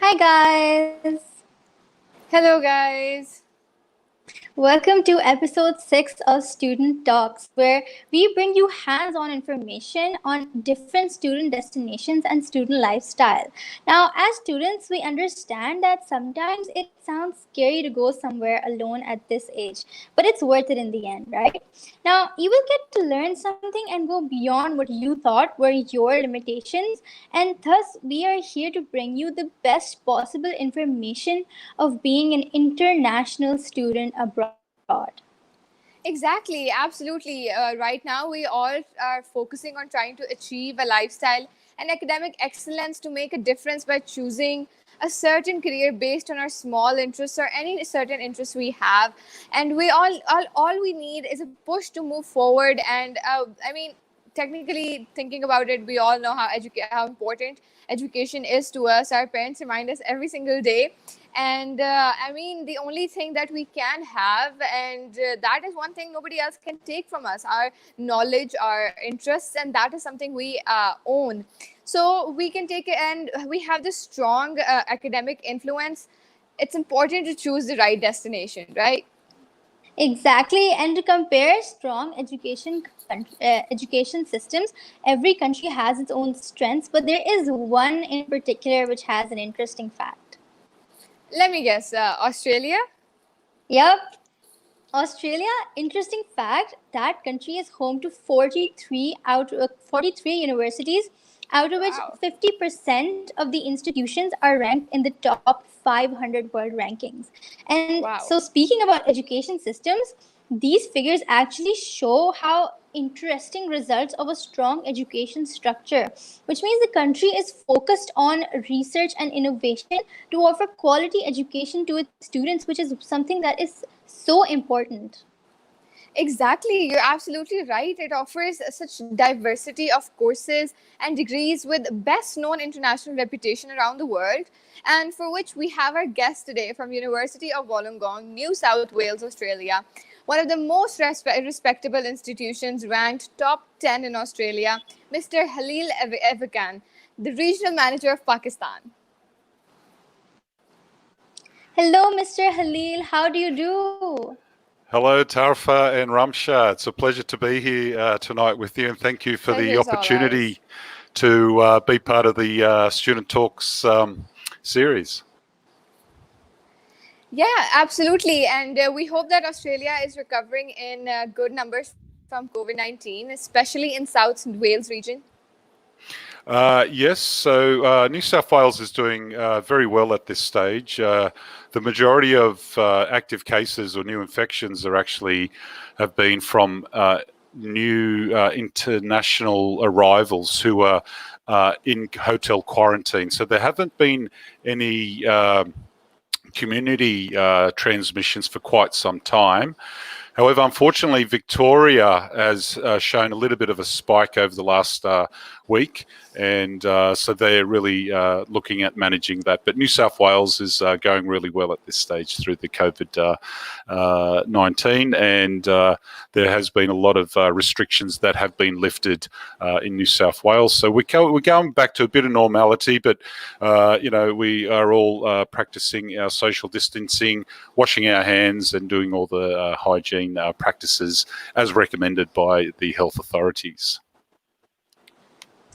Hi, guys. Hello, guys. Welcome to episode 6 of Student Talks, where we bring you hands on information on different student destinations and student lifestyle. Now, as students, we understand that sometimes it sounds scary to go somewhere alone at this age, but it's worth it in the end, right? Now, you will get to learn something and go beyond what you thought were your limitations, and thus, we are here to bring you the best possible information of being an international student abroad. Exactly, absolutely. Right now, we all are focusing on trying to achieve a lifestyle and academic excellence to make a difference by choosing a certain career based on our small interests or any certain interests we have. And all we need is a push to move forward. And technically thinking about it, we all know how important education is to us. Our parents remind us every single day, and the only thing that we can have, and that is one thing nobody else can take from us, our knowledge, our interests, and that is something we own. So we can take it, and we have this strong academic influence. It's important to choose the right destination, right? Exactly, and to compare strong education systems, every country has its own strengths, but there is one in particular which has an interesting fact. Let me guess, Australia. Yep, Australia, interesting fact, that country is home to 43 universities, out of which Wow. 50% of the institutions are ranked in the top 500 world rankings. And so, Wow. speaking about education systems, these figures actually show how interesting results of a strong education structure, which means the country is focused on research and innovation to offer quality education to its students, which is something that is so important. Exactly, you're absolutely right. It offers such diversity of courses and degrees with best known international reputation around the world, and for which we have our guest today from University of Wollongong, New South Wales, Australia, one of the most respectable institutions, ranked top 10 in Australia, Mr. Halil Evecan, the regional manager of Pakistan. Hello, Mr. Halil. How do you do? Hello, Tarfa and Ramsha. It's a pleasure to be here tonight with you, and thank you for Pleasure the is all ours. opportunity to be part of the Student Talks series. Yeah, absolutely. And we hope that Australia is recovering in good numbers from COVID 19, especially in South Wales region. Yes, so New South Wales is doing very well at this stage. The majority of active cases or new infections are actually have been from new international arrivals who are in hotel quarantine. So there haven't been any community transmissions for quite some time. However, unfortunately, Victoria has shown a little bit of a spike over the last week, and so they're really looking at managing that. But New South Wales is going really well at this stage through the COVID-19, and there has been a lot of restrictions that have been lifted in New South Wales. So we're going back to a bit of normality, but we are all practicing our social distancing, washing our hands, and doing all the hygiene practices as recommended by the health authorities.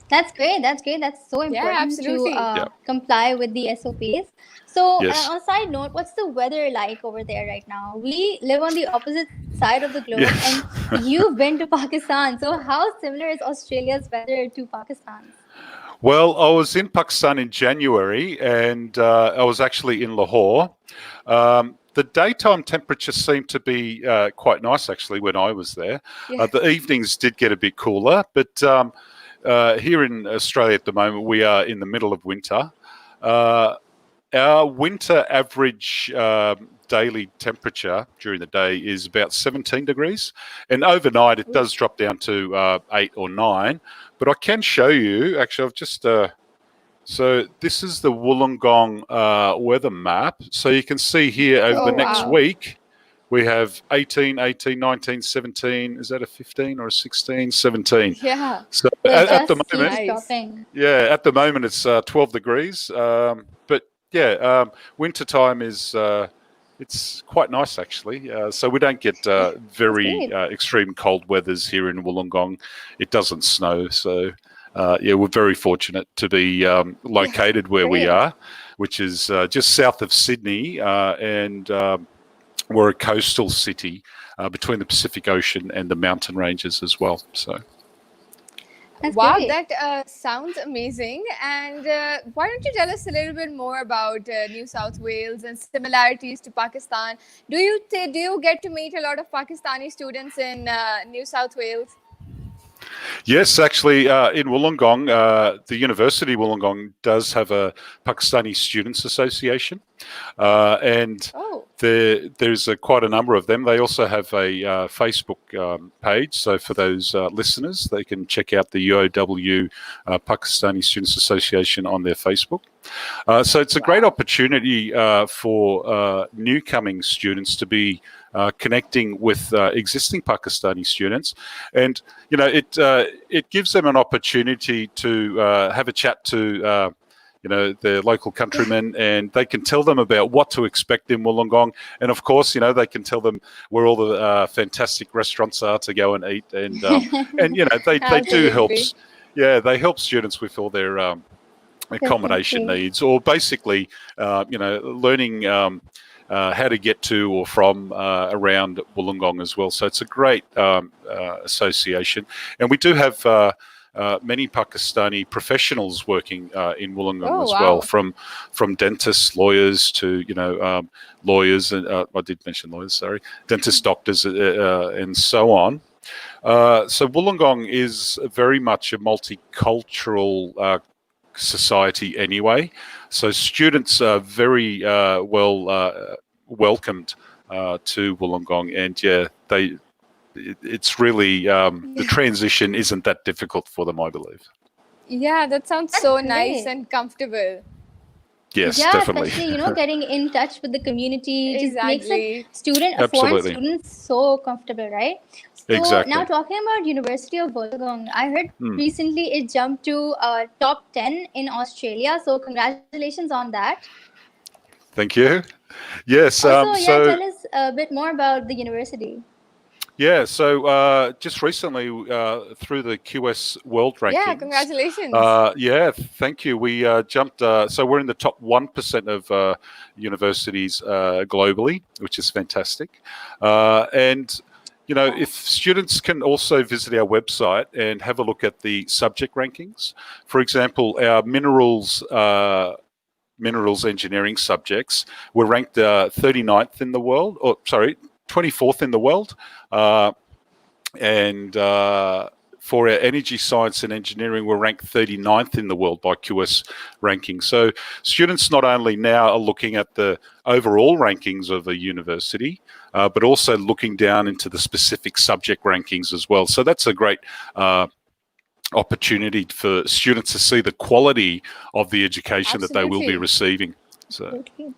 That's great. That's great. That's so Yeah, important to absolutely. comply with the SOPs. So, Yes. on a side note, what's the weather like over there right now? We live on the opposite side of the globe, and Yes. you've been to Pakistan. So, how similar is Australia's weather to Pakistan's? Well, I was in Pakistan in January, and I was actually in Lahore. The daytime temperature seemed to be quite nice, actually, when I was there. Yeah. The evenings did get a bit cooler, but here in Australia at the moment, we are in the middle of winter. Our winter average daily temperature during the day is about 17 degrees, and overnight it does drop down to 8 or 9. But I can show you, actually, I've just so this is the Wollongong weather map. So you can see here over Oh, the next wow. week, we have 18, 18, 19, 17. Is that a 15 or a 16? 17. Yeah. So So, it at the just keeps moment, Nice. dropping. yeah, at the moment it's 12 degrees. But Yeah, winter time is it's quite nice actually. So we don't get very great. extreme cold weathers here in Wollongong. It doesn't snow, so yeah, we're very fortunate to be located where we Great. are, which is just south of Sydney, and we're a coastal city between the Pacific Ocean and the mountain ranges as well. So. That's Wow, great. that sounds amazing. And why don't you tell us a little bit more about New South Wales and similarities to Pakistan? Do you get to meet a lot of Pakistani students in New South Wales? Yes, actually, in Wollongong, the University of Wollongong does have a Pakistani Students Association, and Oh, there's quite a number of them. They also have a Facebook page, so for those listeners, they can check out the UOW Pakistani Students Association on their Facebook. So it's a great wow. opportunity for new coming students to be connecting with existing Pakistani students, and it gives them an opportunity to have a chat to their local countrymen, and they can tell them about what to expect in Wollongong, and of course they can tell them where all the fantastic restaurants are to go and eat, and they do help. Absolutely. Yeah, they help students with all their accommodation Definitely. needs, or basically learning how to get to or from around Wollongong as well. So it's a great association, and we do have many Pakistani professionals working in Wollongong Oh, as well, wow. from dentists, lawyers to lawyers, and I did mention lawyers, sorry, dentists, doctors, and so on. So Wollongong is very much a multicultural society anyway. So students are very welcomed to Wollongong, and yeah, it's really the transition isn't that difficult for them, I believe. Yeah, that sounds That's so nice great. and comfortable. Yes, Yeah, definitely. especially, getting in touch with the community just makes it Exactly. foreign Absolutely. students so comfortable, right? So now Exactly. talking about University of Wollongong, I heard Mm. recently it jumped to top 10 in Australia. So congratulations on that. Thank you. Yes. Also, yeah, So tell us a bit more about the university. yeah. So just recently, through the QS World Yeah, Rankings, congratulations. yeah, thank you. We jumped. So we're in the top 1% of universities globally, which is fantastic. And if students can also visit our website and have a look at the subject rankings. For example, our minerals engineering subjects were ranked 39th in the world, or sorry, 24th in the world. And for our energy science and engineering, we're ranked 39th in the world by QS ranking. So students not only now are looking at the overall rankings of a university, but also looking down into the specific subject rankings as well. So that's a great opportunity for students to see the quality of the education that they will be Absolutely. receiving. So, Absolutely.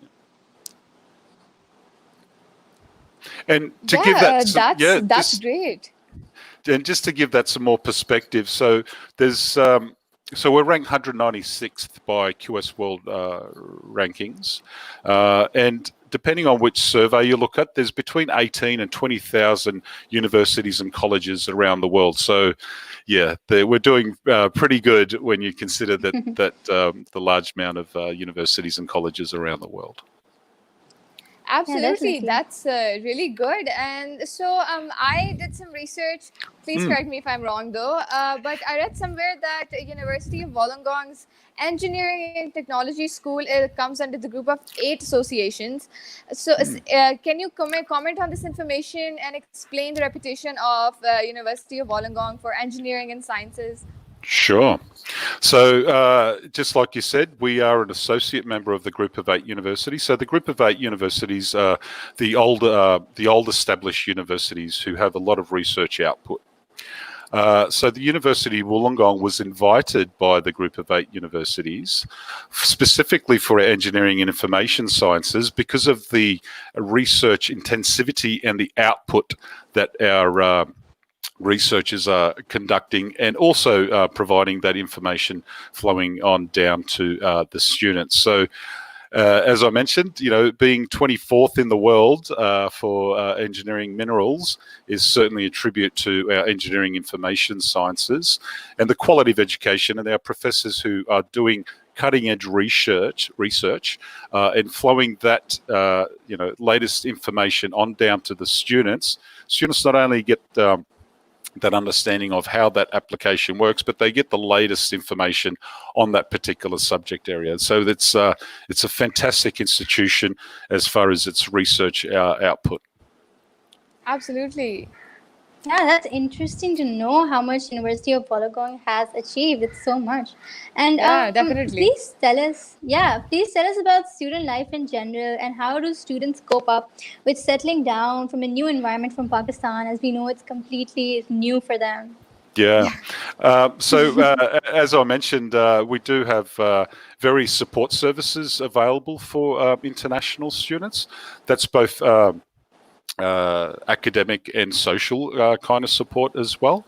and to give Yeah, that some, yeah, that's great. and just to give that some more perspective, so there's so we're ranked 196th by QS World rankings, and depending on which survey you look at, there's between 18 and 20,000 universities and colleges around the world. So, yeah, we're doing pretty good when you consider that the large amount of universities and colleges around the world. Yeah, Absolutely, definitely. that's really good. And so, I did some research. Please correct me if I'm wrong, though. But I read somewhere that University of Wollongong's Engineering and Technology School comes under the group of 8 associations. So, can you comment on this information and explain the reputation of University of Wollongong for engineering and sciences? Sure. So, just like you said, we are an associate member of the Group of 8 universities. So, the Group of 8 universities are the old established universities who have a lot of research output. So, the University of Wollongong was invited by the Group of 8 universities specifically for engineering and information sciences because of the research intensivity and the output that our researchers are conducting, and also providing that information flowing on down to the students. So as I mentioned, being 24th in the world for engineering minerals is certainly a tribute to our engineering information sciences and the quality of education and our professors who are doing cutting-edge research, and flowing that latest information on down to the students. Students not only get that understanding of how that application works, but they get the latest information on that particular subject area. So it's a fantastic institution as far as its research output. Absolutely. Yeah, that's interesting to know how much University of Wollongong has achieved. It's so much. And Yeah, definitely. please tell us about student life in general and how do students cope up with settling down from a new environment from Pakistan, as we know it's completely new for them. Yeah. So as I mentioned, we do have various support services available for international students. That's both academic and social kind of support as well.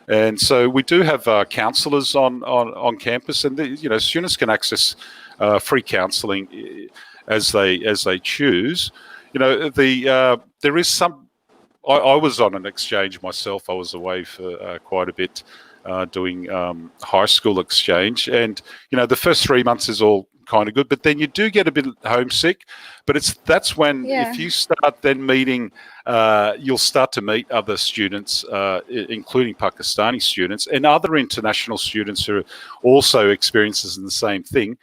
And so we do have counsellors on campus, and students can access free counselling as they choose. There is some. I was on an exchange myself. I was away for quite a bit doing high school exchange, and the first 3 months is all kind of good, but then you do get a bit homesick. But that's when if you start then meeting, you'll start to meet other students, including Pakistani students and other international students who are also experiencing the same thing.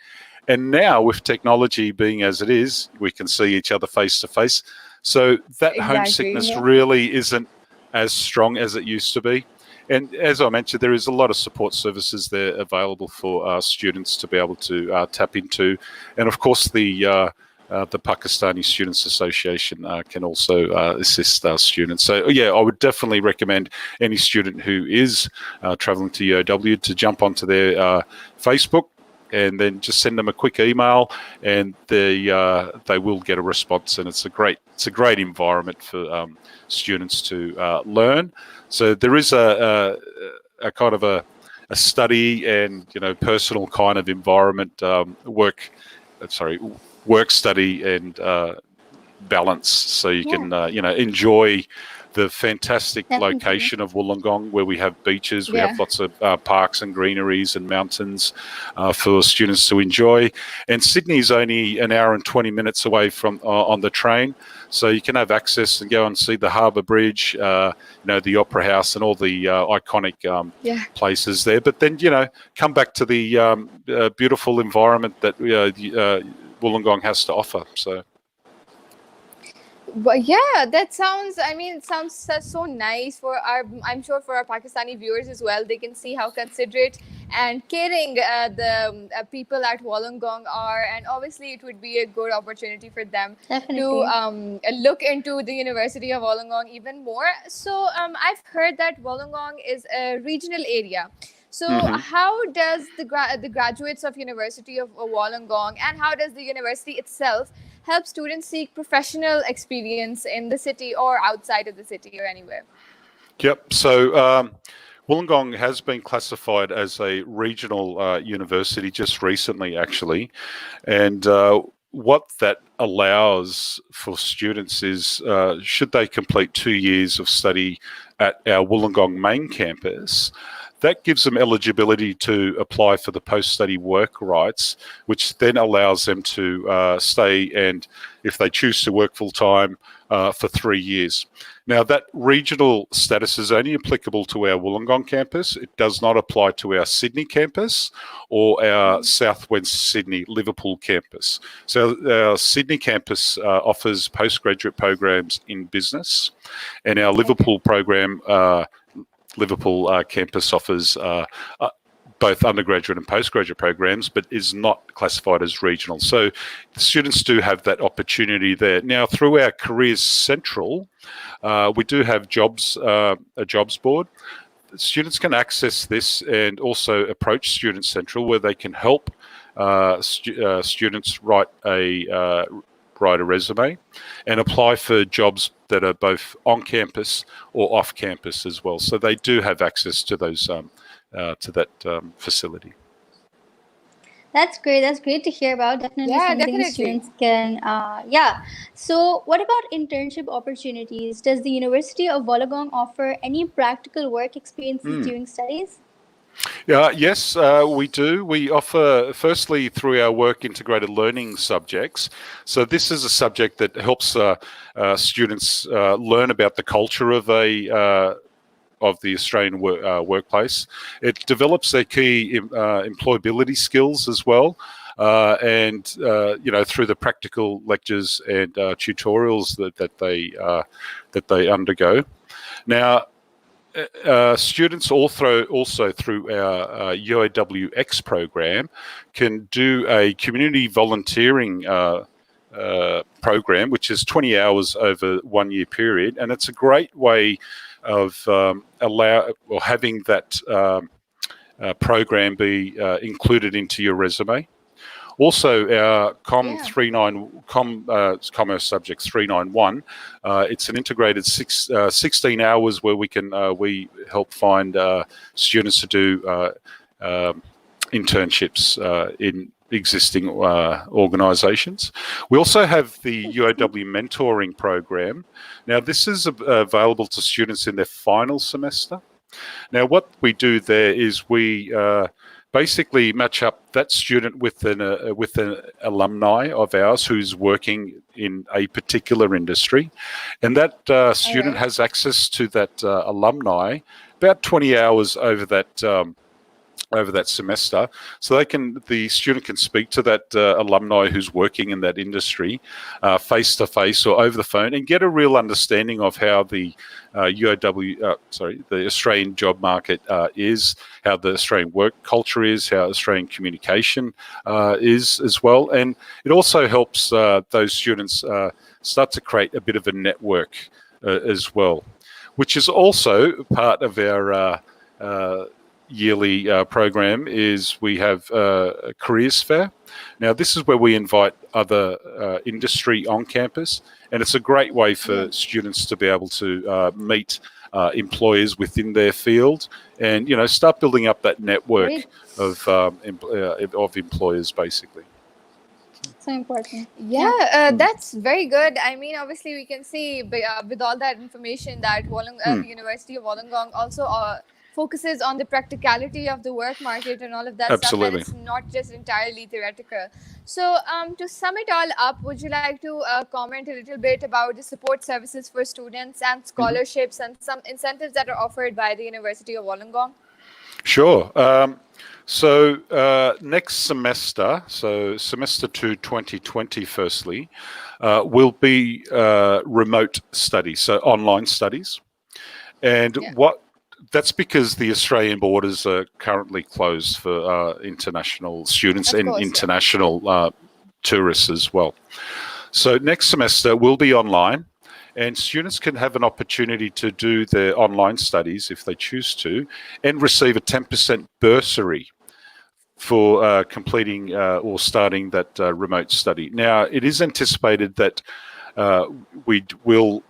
And now with technology being as it is, we can see each other face to face. So that homesickness really isn't as strong as it used to be. And as I mentioned, there is a lot of support services there available for students to be able to tap into. And of course, the Pakistani Students Association can also assist our students. So yeah, I would definitely recommend any student who is traveling to UOW to jump onto their Facebook and then just send them a quick email, and they will get a response. And it's a great environment for students to learn. So there is a kind of a study and personal kind of environment, work study and balance, so you can enjoy the fantastic location of Wollongong, where we have beaches, we have lots of parks and greeneries and mountains for students to enjoy. And Sydney's only an hour and 20 minutes away from on the train, so you can have access and go and see the Harbour Bridge, the Opera House and all the iconic places there. But then, come back to the beautiful environment that Wollongong has to offer. So. But yeah, that sounds, it sounds so nice I'm sure for our Pakistani viewers as well. They can see how considerate and caring the people at Wollongong are. And obviously it would be a good opportunity for them to look into the University of Wollongong even more. So I've heard that Wollongong is a regional area. So how does the graduates of University of Wollongong, and how does the university itself help students seek professional experience in the city or outside of the city or anywhere? Yep. So Wollongong has been classified as a regional university just recently, actually. And what that allows for students is, should they complete 2 years of study at our Wollongong main campus, that gives them eligibility to apply for the post-study work rights, which then allows them to stay and, if they choose to work full-time, for 3 years. Now, that regional status is only applicable to our Wollongong campus. It does not apply to our Sydney campus or our Southwest Sydney Liverpool campus. So our Sydney campus offers postgraduate programs in business, and our Liverpool program, Liverpool campus offers both undergraduate and postgraduate programs, but is not classified as regional. So the students do have that opportunity there. Now, through our Careers Central, we do have a jobs board. Students can access this and also approach Student Central, where they can help students write a resume and apply for jobs that are both on campus or off campus as well. So they do have access to those to that facility. That's great. That's great to hear about. Definitely Yeah, something definitely. students can, yeah. So, what about internship opportunities? Does the University of Wollongong offer any practical work experiences Mm. during studies? Yeah, yes, we do. We offer, firstly, through our work integrated learning subjects. So this is a subject that helps students learn about the culture of the Australian workplace. It develops their key employability skills as well. And through the practical lectures and tutorials that they undergo. Now, students also through our UAWX program can do a community volunteering program, which is 20 hours over 1 year period, and it's a great way of having that program be included into your resume. Also, our Commerce Subject 391, it's an integrated 16 hours where we help find students to do internships in existing organisations. We also have the Uow Mentoring Program. Now, this is available to students in their final semester. Now, what we do there is we basically match up that student with an alumni of ours who's working in a particular industry, and that student has access to that alumni about 20 hours over that semester, so the student can speak to that alumni who's working in that industry face to face or over the phone and get a real understanding of how the the Australian job market is, how the Australian work culture is, how Australian communication is as well. And it also helps those students start to create a bit of a network as well, which is also part of our yearly program. Is we have a careers fair. Now, this is where we invite other industry on campus, and it's a great way for students to be able to meet employers within their field, and start building up that network of employers, basically. So important. That's very good. I mean, obviously, we can see with all that information that the University of Wollongong also focuses on the practicality of the work market and all of that stuff, and it's not just entirely theoretical. So, to sum it all up, would you like to comment a little bit about the support services for students and scholarships and some incentives that are offered by the University of Wollongong? Sure. So next semester, so semester 2 2020, firstly, will be remote studies, so online studies. And that's because the Australian borders are currently closed for international students and international tourists as well. So next semester will be online, and students can have an opportunity to do their online studies if they choose to, and receive a 10% bursary for completing or starting that remote study. Now, it is anticipated that we will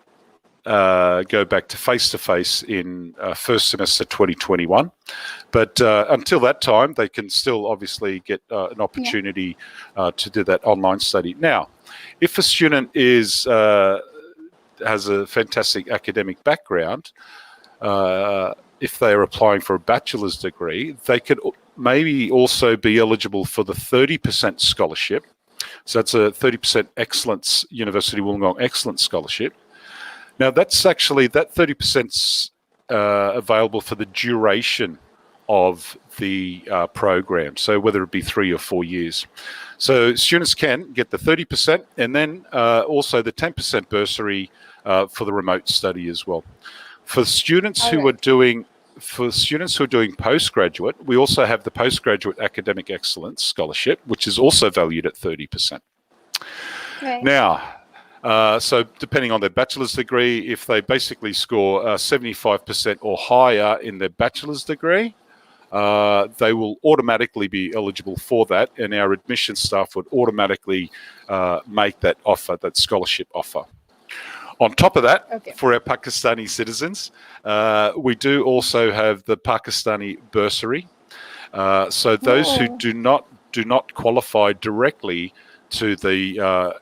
go back to face-to-face in first semester 2021. But until that time, they can still obviously get an opportunity to do that online study. Now, if a student has a fantastic academic background, if they are applying for a bachelor's degree, they could maybe also be eligible for the 30% scholarship. So that's a 30% excellence, University of Wollongong Excellence Scholarship. Now, that's actually, that 30%'s available for the duration of the program, so whether it be 3 or 4 years. So students can get the 30% and then also the 10% bursary for the remote study as well. For students who are doing postgraduate, we also have the Postgraduate Academic Excellence Scholarship, which is also valued at 30%. Now, so depending on their bachelor's degree, if they basically score 75% or higher in their bachelor's degree, they will automatically be eligible for that, and our admission staff would automatically make that offer, that scholarship offer. On top of that, for our Pakistani citizens, we do also have the Pakistani bursary. So those who do not do not qualify directly to the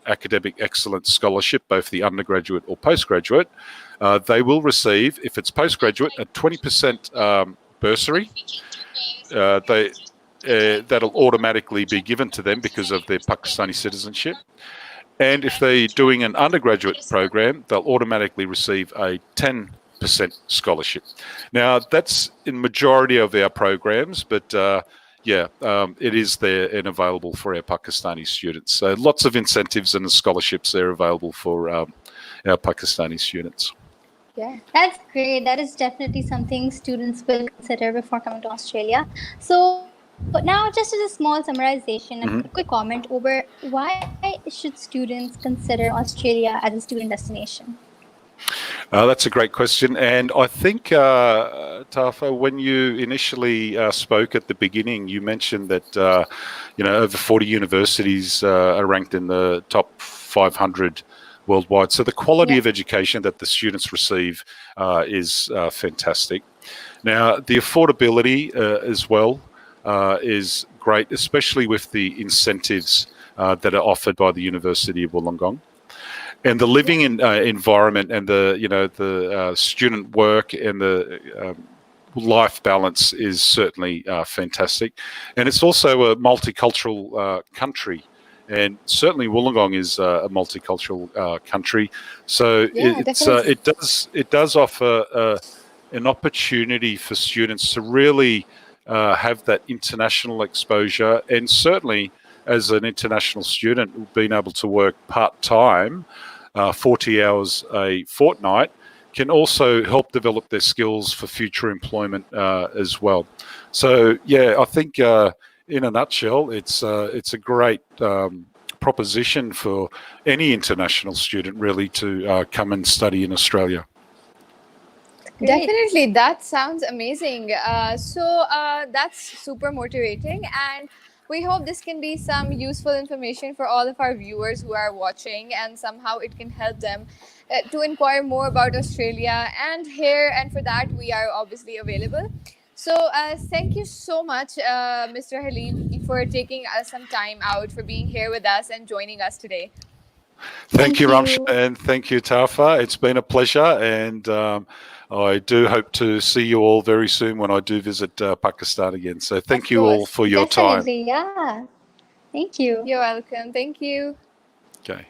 academic excellence scholarship, both the undergraduate or postgraduate, they will receive, if it's postgraduate, a 20% bursary. That'll automatically be given to them because of their Pakistani citizenship. And if they're doing an undergraduate program, they'll automatically receive a 10% scholarship. Now, that's in majority of our programs, but it is there and available for our Pakistani students. So lots of incentives and scholarships there available for our Pakistani students. Yeah, that's great. That is definitely something students will consider before coming to Australia. So now, just as a small summarization, a quick comment over why should students consider Australia as a student destination? That's a great question. And I think, Tafa, when you initially spoke at the beginning, you mentioned that, over 40 universities are ranked in the top 500 worldwide. So the quality of education that the students receive is fantastic. Now, the affordability as well is great, especially with the incentives that are offered by the University of Wollongong. And the living environment and the student work and the life balance is certainly fantastic. And it's also a multicultural country. And certainly Wollongong is a multicultural country. So it does offer an opportunity for students to really have that international exposure. And certainly as an international student, being able to work part-time, 40 hours a fortnight, can also help develop their skills for future employment as well. So, I think in a nutshell, it's a great proposition for any international student really to come and study in Australia. Great. Definitely, that sounds amazing. So that's super motivating, and we hope this can be some useful information for all of our viewers who are watching, and somehow it can help them to inquire more about Australia and here. And for that, we are obviously available. So thank you so much, Mr. Halil, for taking some time out, for being here with us and joining us today. Thank you, Ramsha, and thank you, Tafa. It's been a pleasure, and I do hope to see you all very soon when I do visit Pakistan again. So thank you all for your time. Definitely, yeah. Thank you. You're welcome. Thank you. Okay.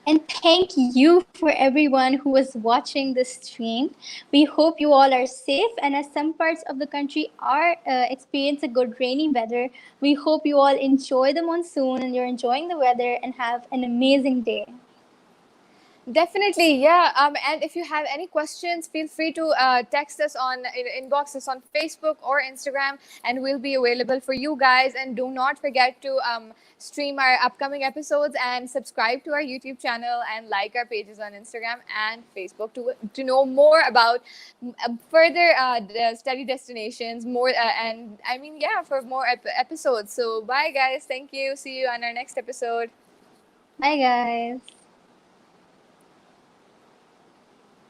And thank you for everyone who was watching this stream. We hope you all are safe, and as some parts of the country are experiencing good rainy weather, we hope you all enjoy the monsoon and you're enjoying the weather and have an amazing day. Definitely, yeah. And if you have any questions, feel free to text us inbox us on Facebook or Instagram, and we'll be available for you guys. And do not forget to stream our upcoming episodes and subscribe to our YouTube channel and like our pages on Instagram and Facebook to know more about further study destinations, for more episodes. So bye guys, thank you. See you on our next episode. Bye guys.